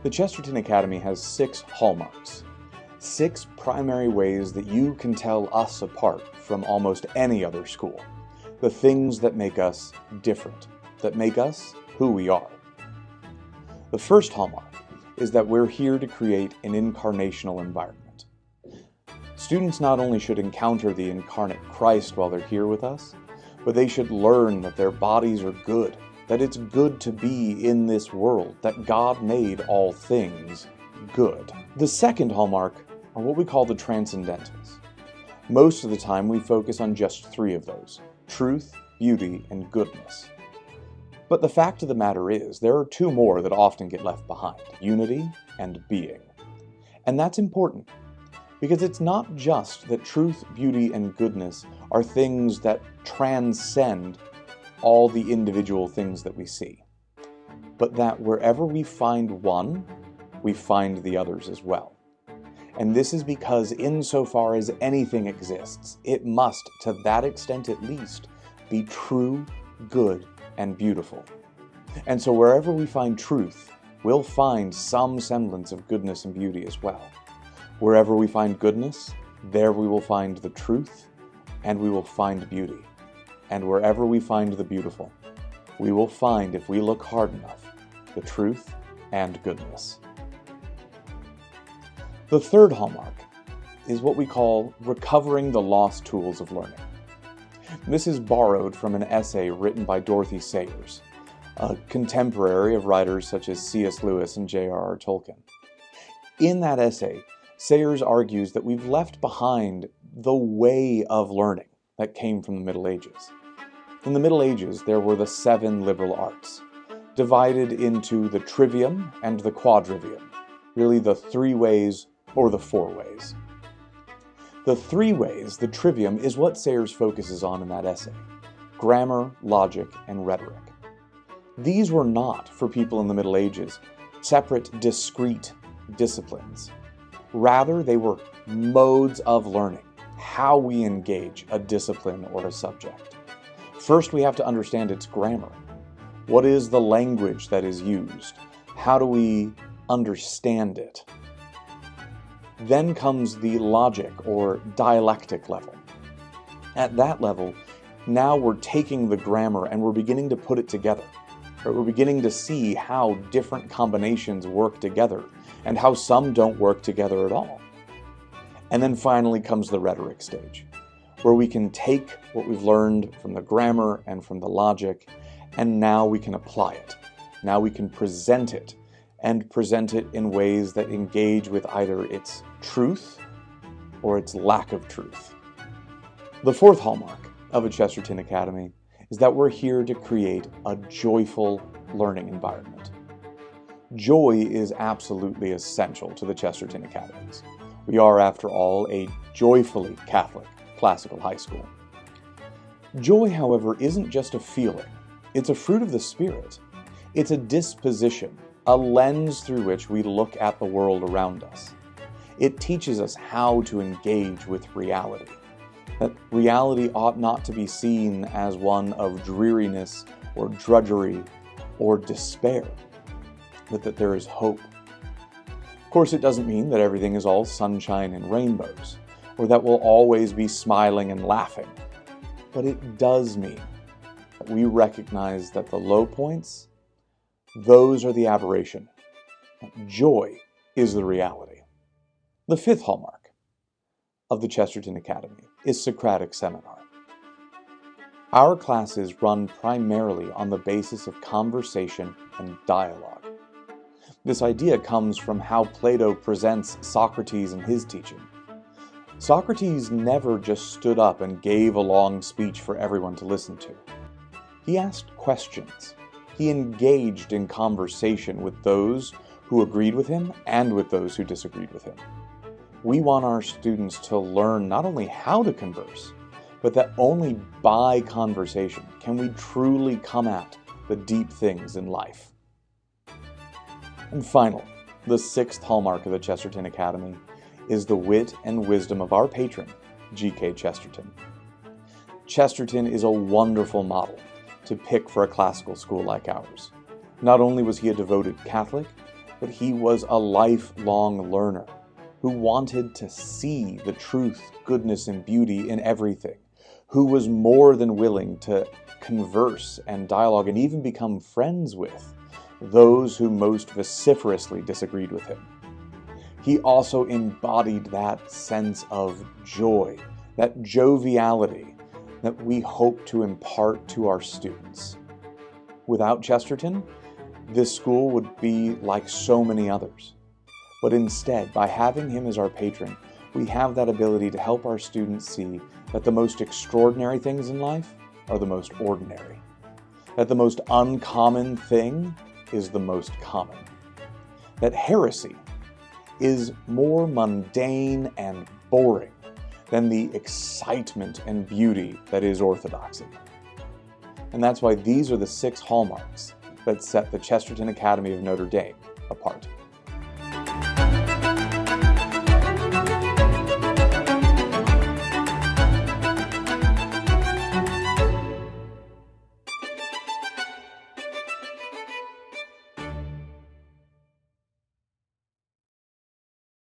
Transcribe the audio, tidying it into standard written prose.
The Chesterton Academy has 6 hallmarks. 6 primary ways that you can tell us apart from almost any other school. The things that make us different, that make us who we are. The first hallmark is that we're here to create an incarnational environment. Students not only should encounter the incarnate Christ while they're here with us, but they should learn that their bodies are good, that it's good to be in this world, that God made all things good. The second hallmark are what we call the Transcendentals. Most of the time we focus on just 3 of those: truth, beauty, and goodness. But the fact of the matter is, there are 2 more that often get left behind: unity and being. And that's important, because it's not just that truth, beauty, and goodness are things that transcend all the individual things that we see, but that wherever we find one, we find the others as well. And this is because insofar as anything exists, it must, to that extent at least, be true, good, and beautiful. And so wherever we find truth, we'll find some semblance of goodness and beauty as well. Wherever we find goodness, there we will find the truth, and we will find beauty. And wherever we find the beautiful, we will find, if we look hard enough, the truth and goodness. The third hallmark is what we call recovering the lost tools of learning. This is borrowed from an essay written by Dorothy Sayers, a contemporary of writers such as C.S. Lewis and J.R.R. Tolkien. In that essay, Sayers argues that we've left behind the way of learning that came from the Middle Ages. In the Middle Ages, there were the 7 liberal arts, divided into the trivium and the quadrivium, really the 3 ways or the 4 ways. The 3 ways, the trivium, is what Sayers focuses on in that essay: grammar, logic, and rhetoric. These were not, for people in the Middle Ages, separate, discrete disciplines. Rather, they were modes of learning, how we engage a discipline or a subject. First, we have to understand its grammar. What is the language that is used? How do we understand it? Then comes the logic or dialectic level. At that level, now we're taking the grammar and we're beginning to put it together. We're beginning to see how different combinations work together and how some don't work together at all. And then finally comes the rhetoric stage, where we can take what we've learned from the grammar and from the logic, and now we can apply it. Now we can present it, and present it in ways that engage with either its truth or its lack of truth. The fourth hallmark of a Chesterton Academy is that we're here to create a joyful learning environment. Joy is absolutely essential to the Chesterton Academies. We are, after all, a joyfully Catholic classical high school. Joy, however, isn't just a feeling. It's a fruit of the Spirit. It's a disposition, a lens through which we look at the world around us. It teaches us how to engage with reality. That reality ought not to be seen as one of dreariness or drudgery or despair, but that there is hope. Of course, it doesn't mean that everything is all sunshine and rainbows, or that we'll always be smiling and laughing. But it does mean that we recognize that the low points, those are the aberration. Joy is the reality. The fifth hallmark of the Chesterton Academy is Socratic seminar. Our classes run primarily on the basis of conversation and dialogue. This idea comes from how Plato presents Socrates and his teaching. Socrates never just stood up and gave a long speech for everyone to listen to. He asked questions. He engaged in conversation with those who agreed with him and with those who disagreed with him. We want our students to learn not only how to converse, but that only by conversation can we truly come at the deep things in life. And finally, the sixth hallmark of the Chesterton Academy is the wit and wisdom of our patron, G.K. Chesterton. Chesterton is a wonderful model to pick for a classical school like ours. Not only was he a devoted Catholic, but he was a lifelong learner who wanted to see the truth, goodness, and beauty in everything, who was more than willing to converse and dialogue and even become friends with those who most vociferously disagreed with him. He also embodied that sense of joy, that joviality that we hope to impart to our students. Without Chesterton, this school would be like so many others. But instead, by having him as our patron, we have that ability to help our students see that the most extraordinary things in life are the most ordinary. That the most uncommon thing is the most common. That heresy is more mundane and boring than the excitement and beauty that is orthodoxy. And that's why these are the 6 hallmarks that set the Chesterton Academy of Notre Dame apart.